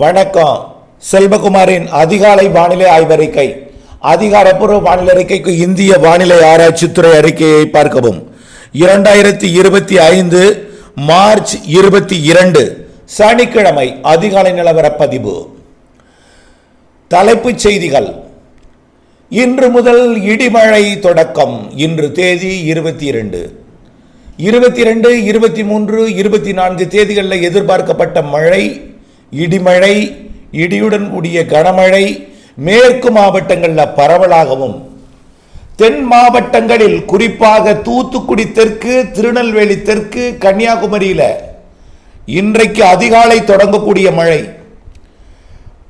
வணக்கம். செல்வகுமாரின் அதிகாலை வானிலை ஆய்வறிக்கை. அதிகாரப்பூர்வ வானிலை அறிக்கைக்கு இந்திய வானிலை ஆராய்ச்சித்துறை அறிக்கையை பார்க்கவும். 2025 மார்ச் 22 சனிக்கிழமை அதிகாலை நிலவர பதிவு. தலைப்புச் செய்திகள். இன்று முதல் இடிமழை தொடக்கம். இன்று தேதி 22, 23, 24 தேதிகளில் எதிர்பார்க்கப்பட்ட மழை, இடிமழை, இடியுடன் கூடிய கனமழை மேற்கு மாவட்டங்களில் பரவலாகவும், தென் மாவட்டங்களில் குறிப்பாக தூத்துக்குடி தெற்கு, திருநெல்வேலி தெற்கு, கன்னியாகுமரியில் இன்றைக்கு அதிகாலை தொடங்கக்கூடிய மழை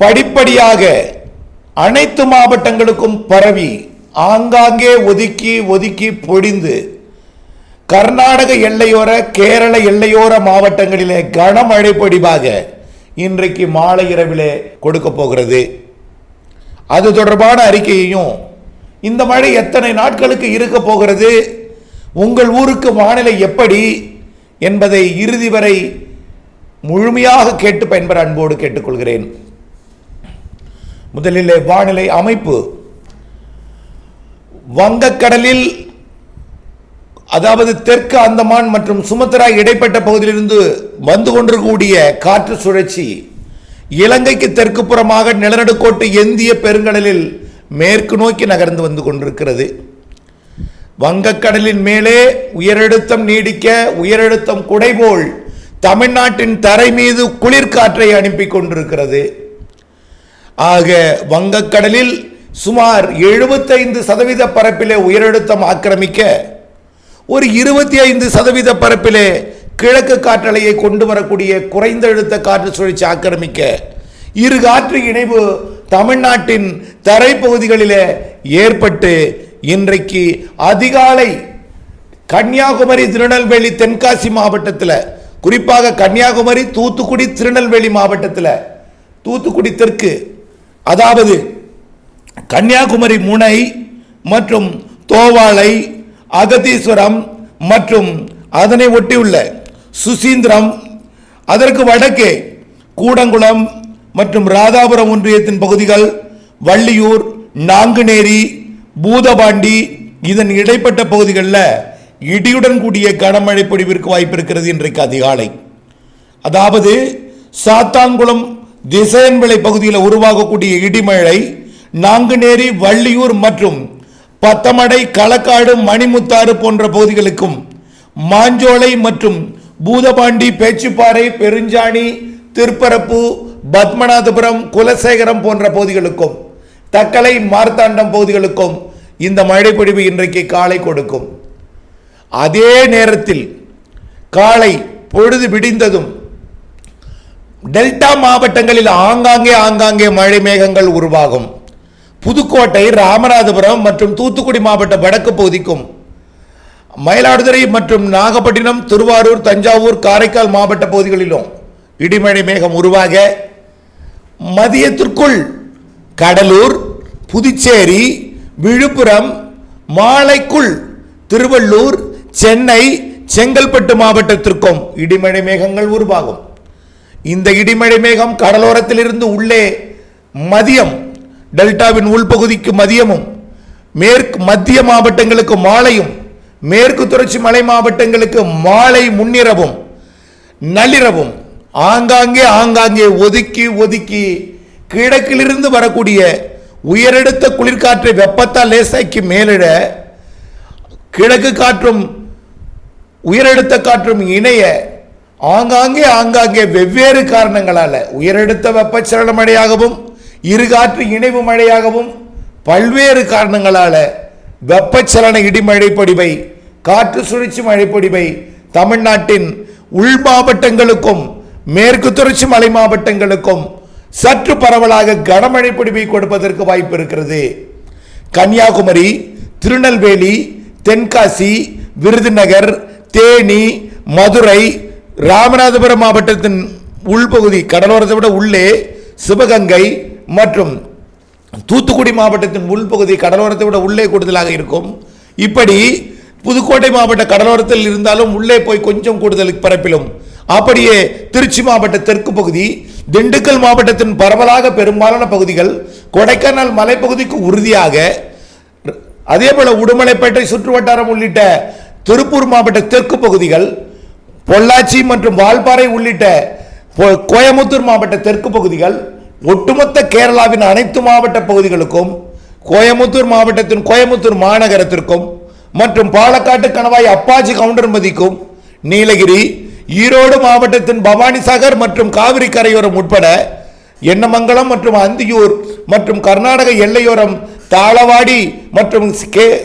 படிப்படியாக அனைத்து மாவட்டங்களுக்கும் பரவி ஆங்காங்கே ஒதுக்கி ஒதுக்கி பொழிந்து கர்நாடக எல்லையோர, கேரள எல்லையோர மாவட்டங்களிலே கனமழை பொழிவாக இன்றைக்கு மாலை இரவிலே கொடுக்க போகிறது. அது தொடர்பான அறிக்கையையும், இந்த மழை எத்தனை நாட்களுக்கு இருக்க போகிறது, உங்கள் ஊருக்கு வானிலை எப்படி என்பதை இறுதி வரை முழுமையாக கேட்டு பயன்பெற அன்போடு கேட்டுக்கொள்கிறேன். முதலில் வானிலை அமைப்பு. வங்கக்கடலில், அதாவது தெற்கு அந்தமான் மற்றும் சுமத்ரா இடைப்பட்ட பகுதியிலிருந்து வந்து கொண்டிருக்கக்கூடிய காற்று சுழற்சி இலங்கைக்கு தெற்கு புறமாக நிலநடுக்கோட்டு இந்திய பெருங்கடலில் மேற்கு நோக்கி நகர்ந்து வந்து கொண்டிருக்கிறது. வங்கக்கடலின் மேலே உயரழுத்தம் நீடிக்க, உயரழுத்தம் குடைபோல் தமிழ்நாட்டின் தரை மீது குளிர்காற்றை அனுப்பி கொண்டிருக்கிறது. ஆக வங்கக்கடலில் சுமார் 75% பரப்பிலே உயரழுத்தம் ஆக்கிரமிக்க, ஒரு 25% பரப்பிலே கிழக்கு காற்றலையை கொண்டு வரக்கூடிய குறைந்த அழுத்த காற்று சுழற்சி ஆக்கிரமிக்க, இரு காற்று இணைவு தமிழ்நாட்டின் தரைப்பகுதிகளிலே ஏற்பட்டு இன்றைக்கு அதிகாலை கன்னியாகுமரி, திருநெல்வேலி, தென்காசி மாவட்டத்தில், குறிப்பாக கன்னியாகுமரி, தூத்துக்குடி, திருநெல்வேலி மாவட்டத்தில், தூத்துக்குடி தெற்கு, அதாவது கன்னியாகுமரி முனை மற்றும் தோவாளை, அகதீஸ்வரம் மற்றும் அதனை ஒட்டியுள்ள சுசீந்திரம், அதற்கு வடக்கே கூடங்குளம் மற்றும் ராதாபுரம் ஒன்றியத்தின் பகுதிகள், வள்ளியூர், நாங்குநேரி, பூதபாண்டி, இதன் இடைப்பட்ட பகுதிகளில் இடியுடன் கூடிய கனமழை பொழிவிற்கு வாய்ப்பு இருக்கிறது. இன்றைக்கு அதிகாலை, அதாவது சாத்தான்குளம், திசையன்விளை பகுதியில் உருவாகக்கூடிய இடிமழை நாங்குநேரி, வள்ளியூர் மற்றும் பத்தமடை, களக்காடு, மணிமுத்தாறு போன்ற பகுதிகளுக்கும், மாஞ்சோலை மற்றும் பூதபாண்டி, பேச்சுப்பாறை, பெருஞ்சாணி, திருப்பரப்பு, பத்மநாதபுரம், குலசேகரம் போன்ற பகுதிகளுக்கும், தக்கலை, மார்த்தாண்டம் பகுதிகளுக்கும் இந்த மழை பொழிவு இன்றைக்கு காலை கொடுக்கும். அதே நேரத்தில் காலை பொழுது விடிந்ததும் டெல்டா மாவட்டங்களில் ஆங்காங்கே மழை மேகங்கள் உருவாகும். புதுக்கோட்டை, ராமநாதபுரம் மற்றும் தூத்துக்குடி மாவட்ட வடக்கு பகுதிக்கும், மயிலாடுதுறை மற்றும் நாகப்பட்டினம், திருவாரூர், தஞ்சாவூர், காரைக்கால் மாவட்ட பகுதிகளிலும் இடிமழை மேகம் உருவாக, மதியத்திற்குள் கடலூர், புதுச்சேரி, விழுப்புரம், மாலைக்குள் திருவள்ளூர், சென்னை, செங்கல்பட்டு மாவட்டத்திற்கும் இடிமழை மேகங்கள் உருவாகும். இந்த இடிமழை மேகம் கடலோரத்திலிருந்து உள்ளே மதியம், டெல்டாவின் உள்பகுதிக்கு மதியமும், மேற்கு மத்திய மாவட்டங்களுக்கு மாலையும், மேற்கு தொடர்ச்சி மலை மாவட்டங்களுக்கு மாலை முன்னிரவும் நள்ளிரவும் ஆங்காங்கே ஒதுக்கி ஒதுக்கி கிழக்கிலிருந்து வரக்கூடிய உயரடுத்த குளிர்காற்றை வெப்பத்தால் லேசாக்கி மேலிட, கிழக்கு காற்றும் உயரடுத்த காற்றும் இணைய ஆங்காங்கே வெவ்வேறு காரணங்களால் உயரடுத்த வெப்பச்சலன மழையாகவும், இருகாற்று இணைவு மழையாகவும், பல்வேறு காரணங்களால் வெப்பச்சலன இடிமழை பொழிவை, காற்று சுழற்சி மழை பொழிவை தமிழ்நாட்டின் உள் மாவட்டங்களுக்கும் மேற்கு தொடர்ச்சி மலை மாவட்டங்களுக்கும் சற்று பரவலாக கனமழை பொழிவை கொடுப்பதற்கு வாய்ப்பு இருக்கிறது. கன்னியாகுமரி, திருநெல்வேலி, தென்காசி, விருதுநகர், தேனி, மதுரை, ராமநாதபுரம் மாவட்டத்தின் உள்பகுதி, கடலோரத்தை விட உள்ளே சிவகங்கை மற்றும் தூத்துக்குடி மாவட்டத்தின் உள்பகுதி கடலோரத்தை விட உள்ளே கூடுதலாக இருக்கும். இப்படி புதுக்கோட்டை மாவட்ட கடலோரத்தில் இருந்தாலும் உள்ளே போய் கொஞ்சம் கூடுதல் பரப்பிலும், அப்படியே திருச்சி மாவட்ட தெற்கு பகுதி, திண்டுக்கல் மாவட்டத்தின் பரவலாக பெரும்பாலான பகுதிகள் கொடைக்கானல் மலைப்பகுதிக்கு உறுதியாக, அதேபோல உடுமலைப்பேட்டை சுற்றுவட்டாரம் உள்ளிட்ட திருப்பூர் மாவட்ட தெற்கு பகுதிகள், பொள்ளாச்சி மற்றும் வால்பாறை உள்ளிட்ட கோயமுத்தூர் மாவட்ட தெற்கு பகுதிகள், ஒட்டுமொத்த கேரளாவின் அனைத்து மாவட்ட பகுதிகளுக்கும், கோயமுத்தூர் மாவட்டத்தின் கோயமுத்தூர் மாநகரத்திற்கும் மற்றும் பாலக்காட்டு கணவாய் அப்பாச்சி கவுண்டர்மதிக்கும், நீலகிரி ஈரோடு மாவட்டத்தின் பவானிசாகர் மற்றும் காவிரி கரையோரம் உட்பட எண்ணமங்கலம் மற்றும் அந்தியூர் மற்றும் கர்நாடக எல்லையோரம் தாளவாடி மற்றும்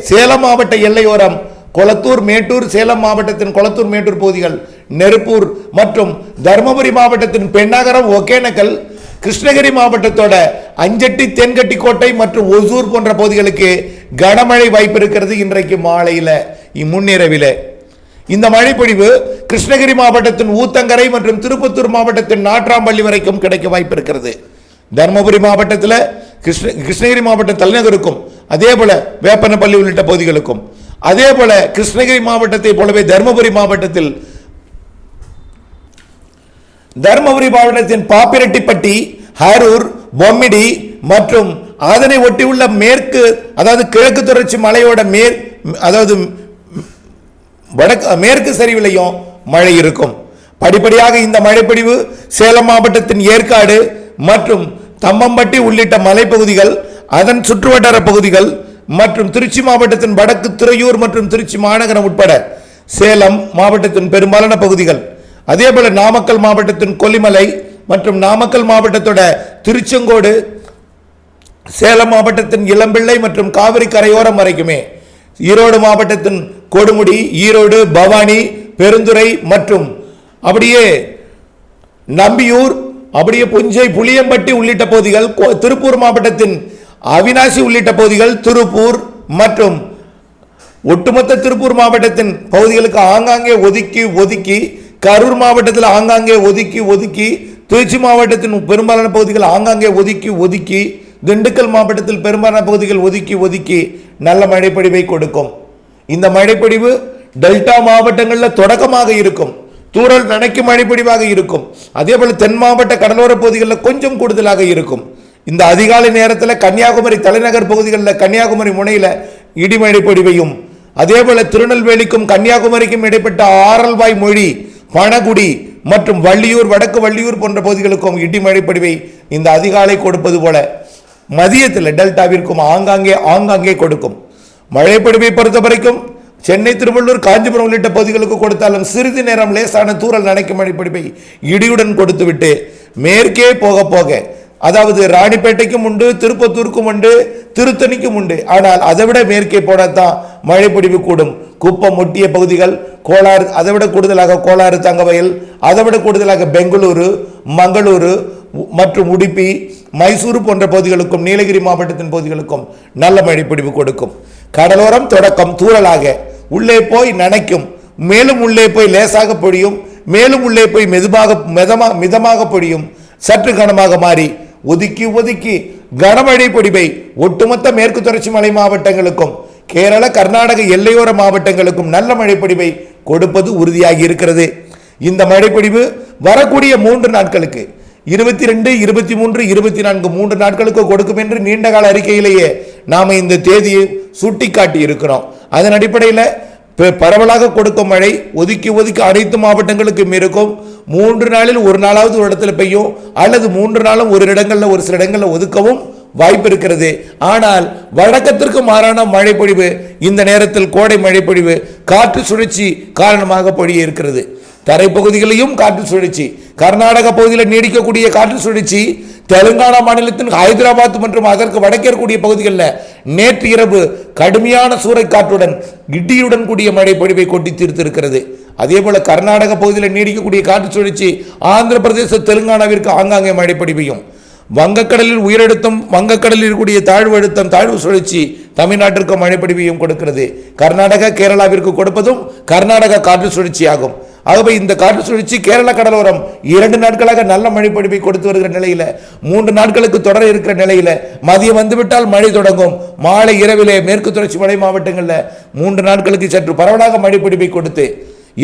சேலம் மாவட்ட எல்லையோரம் கொளத்தூர் மேட்டூர், சேலம் மாவட்டத்தின் கொளத்தூர் மேட்டூர் பகுதிகள், நெருப்பூர் மற்றும் தருமபுரி மாவட்டத்தின் பெண்ணாகரம், ஒகேனக்கல், கிருஷ்ணகிரி மாவட்டத்தோட அஞ்சட்டி, தென்கட்டி கோட்டை மற்றும் ஒசூர் போன்ற பகுதிகளுக்கு கனமழை வாய்ப்பு இருக்கிறது. இன்றைக்கு மாலையில் முன்னிரவில் இந்த மழைப்பொழிவு கிருஷ்ணகிரி மாவட்டத்தின் ஊத்தங்கரை மற்றும் திருப்பத்தூர் மாவட்டத்தின் நாட்ராம்பள்ளி வரைக்கும் கிடைக்க வாய்ப்பு இருக்கிறது. தருமபுரி மாவட்டத்தில் கிருஷ்ணகிரி மாவட்ட தலைநகருக்கும், அதே போல வேப்பனப்பள்ளி உள்ளிட்ட பகுதிகளுக்கும், அதே போல கிருஷ்ணகிரி மாவட்டத்தை போலவே தருமபுரி மாவட்டத்தின் பாப்பிரெட்டிப்பட்டி, அரூர், பொம்மிடி மற்றும் அதனை ஒட்டியுள்ள மேற்கு, அதாவது கிழக்கு தொடர்ச்சி மலையோட மேற்கு சரிவிலையும் மழை இருக்கும். படிப்படியாக இந்த மழைப்பொழிவு சேலம் மாவட்டத்தின் ஏற்காடு மற்றும் தம்மம்பட்டி உள்ளிட்ட மலைப்பகுதிகள், அதன் சுற்றுவட்டார பகுதிகள் மற்றும் திருச்சி மாவட்டத்தின் வடக்கு துறையூர் மற்றும் திருச்சி மாநகரம் உட்பட சேலம் மாவட்டத்தின் பெரும்பாலான பகுதிகள், அதே போல நாமக்கல் மாவட்டத்தின் கொல்லிமலை மற்றும் நாமக்கல் மாவட்டத்தோட திருச்செங்கோடு, சேலம் மாவட்டத்தின் இளம்பிள்ளை மற்றும் காவிரி கரையோரம் வரைக்குமே, ஈரோடு மாவட்டத்தின் கொடுமுடி, ஈரோடு, பவானி, பெருந்துறை மற்றும் அப்படியே நம்பியூர், அப்படியே புஞ்சை, புளியம்பட்டி உள்ளிட்ட பகுதிகள், திருப்பூர் மாவட்டத்தின் அவினாசி உள்ளிட்ட பகுதிகள், திருப்பூர் மற்றும் ஒட்டுமொத்த திருப்பூர் மாவட்டத்தின் பகுதிகளுக்கு ஆங்காங்கே ஒதுக்கி, கரூர் மாவட்டத்தில் ஆங்காங்கே ஒதுக்கி, திருச்சி மாவட்டத்தின் பெரும்பாலான பகுதிகள் ஆங்காங்கே ஒதுக்கி, திண்டுக்கல் மாவட்டத்தில் பெரும்பாலான பகுதிகள் ஒதுக்கி நல்ல மழைப்பொழிவை கொடுக்கும். இந்த மழைப்பொழிவு டெல்டா மாவட்டங்களில் தொடக்கமாக இருக்கும், தூறல் நனைக்கும் மழைப்பொழிவாக இருக்கும். அதே போல தென் மாவட்ட கடலோர பகுதிகளில் கொஞ்சம் கூடுதலாக இருக்கும். இந்த அதிகாலை நேரத்தில் கன்னியாகுமரி தலைநகர் பகுதிகளில், கன்னியாகுமரி முனையில் இடிமழை பொழிவையும், அதே போல திருநெல்வேலிக்கும் கன்னியாகுமரிக்கும் இடைப்பட்ட ஆரல்வாய் மொழி, பணகுடி மற்றும் வள்ளியூர், வடக்கு வள்ளியூர் போன்ற பகுதிகளுக்கும் இடிமழை பொழிவை இந்த அதிகாலை கொடுப்பது போல மதியத்தில் டெல்டாவிற்கும் ஆங்காங்கே கொடுக்கும். மழைப்பொழிவை பொறுத்த வரைக்கும் சென்னை, திருவள்ளூர், காஞ்சிபுரம் உள்ளிட்ட பகுதிகளுக்கு கொடுத்தாலும் சிறிது நேரம் லேசான தூறல் நனைக்கும் மழைப்பொழிவை இடியுடன் கொடுத்துவிட்டு மேற்கே போக, அதாவது ராணிப்பேட்டைக்கும் உண்டு, திருப்பத்தூருக்கும் உண்டு, திருத்தணிக்கும் உண்டு. ஆனால் அதை விட மேற்கே போனதான் மழைப்பொழிவு கூடும். குப்பம் ஒட்டிய பகுதிகள், கோலாறு, அதை விட கூடுதலாக கோலாறு, தங்கவயல், அதை விட கூடுதலாக பெங்களூரு, மங்களூரு மற்றும் உடுப்பி, மைசூரு போன்ற பகுதிகளுக்கும், நீலகிரி மாவட்டத்தின் பகுதிகளுக்கும் நல்ல மழைப்பொழிவு கொடுக்கும். கடலோரம் தொடக்கம் தூறலாக உள்ளே போய் நனைக்கும், மேலும் உள்ளே போய் லேசாக பொழியும், மேலும் உள்ளே போய் மிதமாக பொழியும், சற்று கனமாக மாறி ஒதுக்கி கனமழை பொழிவை ஒட்டுமொத்த மேற்கு தொடர்ச்சி மலை மாவட்டங்களுக்கும், கேரள கர்நாடக எல்லையோர மாவட்டங்களுக்கும் நல்ல மழைப்பொழிவை கொடுப்பது உறுதியாகி இருக்கிறது. இந்த மழைப்பொழிவு வரக்கூடிய 3 நாட்களுக்கு 22, 23, 24 3 நாட்களுக்கு கொடுக்கும் என்று நீண்டகால அறிக்கையிலேயே நாம இந்த தேதியை சுட்டிக்காட்டி இருக்கிறோம். அதன் அடிப்படையில் பரவலாக கொடுக்கும் மழை ஒதுக்கி அனைத்து மாவட்டங்களுக்கும் இருக்கும். 3 நாளில் ஒரு நாளாவது ஒரு இடத்துல பெய்யும், அல்லது 3 நாளும் ஒரு இடங்களில், ஒரு சில இடங்களில் ஒதுக்கவும் வாய்ப்பு இருக்கிறது. ஆனால் வழக்கத்திற்கு மாறான மழைப்பொழிவு இந்த நேரத்தில் கோடை மழைப்பொழிவு காற்று சுழற்சி காரணமாக பொழிய இருக்கிறது. தரைப்பகுதிகளையும் காற்று சுழற்சி, கர்நாடக பகுதியில் நீடிக்கக்கூடிய காற்று சுழற்சி, தெலுங்கானா மாநிலத்தின் ஹைதராபாத் மற்றும் அதற்கு வடக்கே இருக்கக்கூடிய பகுதிகளில் நேற்று இரவு கடுமையான சூறைக்காற்றுடன் இடியுடன் கூடிய மழை பொழிவை கொட்டி தீர்த்திருக்கிறது. அதே போல கர்நாடக பகுதியில் நீடிக்கக்கூடிய காற்று சுழற்சி ஆந்திர பிரதேச, தெலுங்கானாவிற்கு ஆங்காங்கே மழை பொழிவையும், வங்கக்கடலில் உயரழுத்தம், வங்கக்கடலில் இருக்கக்கூடிய தாழ்வு சுழற்சி தமிழ்நாட்டிற்கு மழைப்பொழிவையும் கொடுக்கிறது. கர்நாடகா, கேரளாவிற்கு கொடுப்பதும் கர்நாடக காற்று சுழற்சி ஆகும். ஆகவே இந்த காற்று சுழற்சி கேரள கடலோரம் 2 நாட்களாக நல்ல மழைப்பொழிவை கொடுத்து வருகிற நிலையில, 3 நாட்களுக்கு தொடர இருக்கிற நிலையில, மதியம் வந்துவிட்டால் மழை தொடங்கும். மாலை இரவிலே மேற்கு தொடர்ச்சி மலை மாவட்டங்களில் 3 நாட்களுக்கு சற்று பரவலாக மழைப்பொழிவை கொடுத்து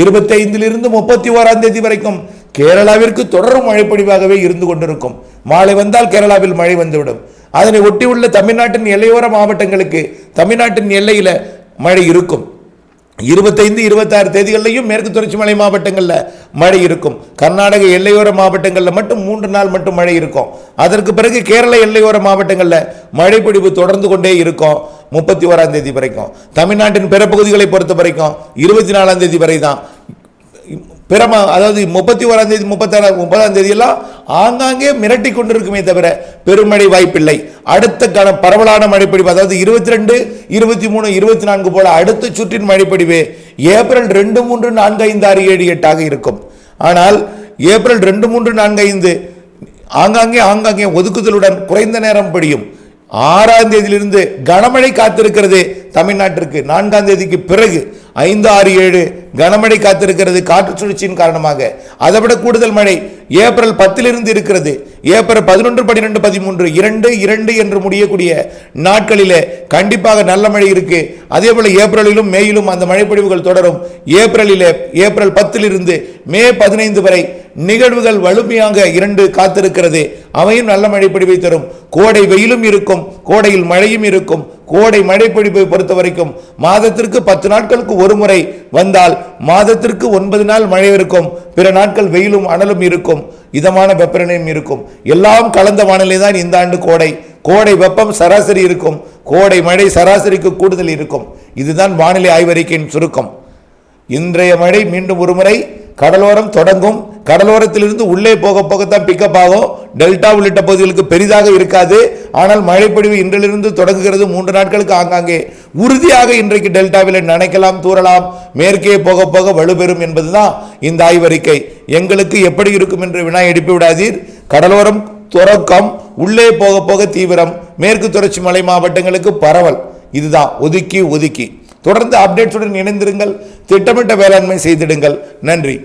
25 31 தேதி வரைக்கும் கேரளாவிற்கு தொடரும் மழைப்பொழிவாகவே இருந்து கொண்டிருக்கும். மாலை வந்தால் கேரளாவில் மழை வந்துவிடும். அதனை ஒட்டியுள்ள தமிழ்நாட்டின் எல்லையோர மாவட்டங்களுக்கு தமிழ்நாட்டின் எல்லையில மழை இருக்கும். 25, 26 தேதிகளிலையும் மேற்கு தொடர்ச்சி மலை மாவட்டங்களில் மழை இருக்கும். கர்நாடக எல்லையோர மாவட்டங்களில் மட்டும் 3 நாள் மட்டும் மழை இருக்கும். அதற்கு பிறகு கேரள எல்லையோர மாவட்டங்களில் மழைப்பொழிவு தொடர்ந்து கொண்டே இருக்கும் 31ஆம் தேதி வரைக்கும். தமிழ்நாட்டின் பிற பகுதிகளை பொறுத்த வரைக்கும் 24ஆம் தேதி வரை தான். அதாவது 31ஆம் தேதி 30ஆம் தேதி எல்லாம் ஆங்காங்கே மிரட்டி கொண்டிருக்குமே தவிர பெருமழை வாய்ப்பில்லை. அடுத்த பரவலான மழைப்பொழிவு அதாவது 22, 23, 24 போல அடுத்த சுற்றின் மழைப்பொழிவு ஏப்ரல் 2, 3, 4, 5, 6, 7, 8 இருக்கும். ஆனால் ஏப்ரல் 2, 3, 4, 5 ஆங்காங்கே ஒதுக்குதலுடன் குறைந்த நேரம் பொழியும். 6ஆம் தேதியிலிருந்து கனமழை காத்திருக்கிறது தமிழ்நாட்டிற்கு. 4ஆம் தேதிக்கு பிறகு 5, 6, 7 கனமழை காத்திருக்கிறது காற்று சுழற்சியின் காரணமாக. அதைவிட கூடுதல் மழை ஏப்ரல் 10 இருக்கிறது. ஏப்ரல் 11, 12, 13 2 என்று முடியக்கூடிய நாட்களிலே கண்டிப்பாக நல்ல மழை இருக்கு. அதே போல ஏப்ரலிலும் மேயிலும் அந்த மழைப்பொழிவுகள் தொடரும். ஏப்ரல் 10 மே 15 வரை நிகழ்வுகள் வலிமையாக 2 காத்திருக்கிறது. அவையும் நல்ல மழைப்பொழிவை தரும். கோடை வெயிலும் இருக்கும், கோடையில் மழையும் இருக்கும். கோடை மழைப்பொழிவை பொறுத்த வரைக்கும் மாதத்திற்கு 10 நாட்களுக்கு ஒரு முறை வந்தால் மாதத்திற்கு 9 நாள் மழை இருக்கும். பிற நாட்கள் வெயிலும் அனலும் இருக்கும், இதமான வெப்பநிலையும் இருக்கும். எல்லாம் கலந்த வானிலை தான் இந்த ஆண்டு கோடை. கோடை வெப்பம் சராசரி இருக்கும், கோடை மழை சராசரிக்கு கூடுதல் இருக்கும். இதுதான் வானிலை ஆய்வறிக்கையின் சுருக்கம். இன்றைய மழை மீண்டும் ஒரு முறை கடலோரம் தொடங்கும். கடலோரத்திலிருந்து உள்ளே போக போகத்தான் பிக்கப் ஆகும். டெல்டா உள்ளிட்ட பகுதிகளுக்கு பெரிதாக இருக்காது. ஆனால் மழைப்பொழிவு இன்றிலிருந்து தொடங்குகிறது. 3 நாட்களுக்கு ஆங்காங்கே உறுதியாக இன்றைக்கு டெல்டாவில் நனைக்கலாம், தூறலாம். மேற்கே போக போக வலுப்பெறும் என்பதுதான் இந்த ஆய்வறிக்கை. எங்களுக்கு எப்படி இருக்கும் என்று வினா எழுப்பி விடாதீர். கடலோரம் தொடக்கம், உள்ளே போக போக தீவிரம், மேற்கு தொடர்ச்சி மலை மாவட்டங்களுக்கு பரவல். இதுதான் ஒதுக்கி தொடர்ந்து அப்டேட்ஸுடன் இணைந்திருங்கள். திட்டமிட்ட வேளாண்மை செய்திடுங்கள். நன்றி.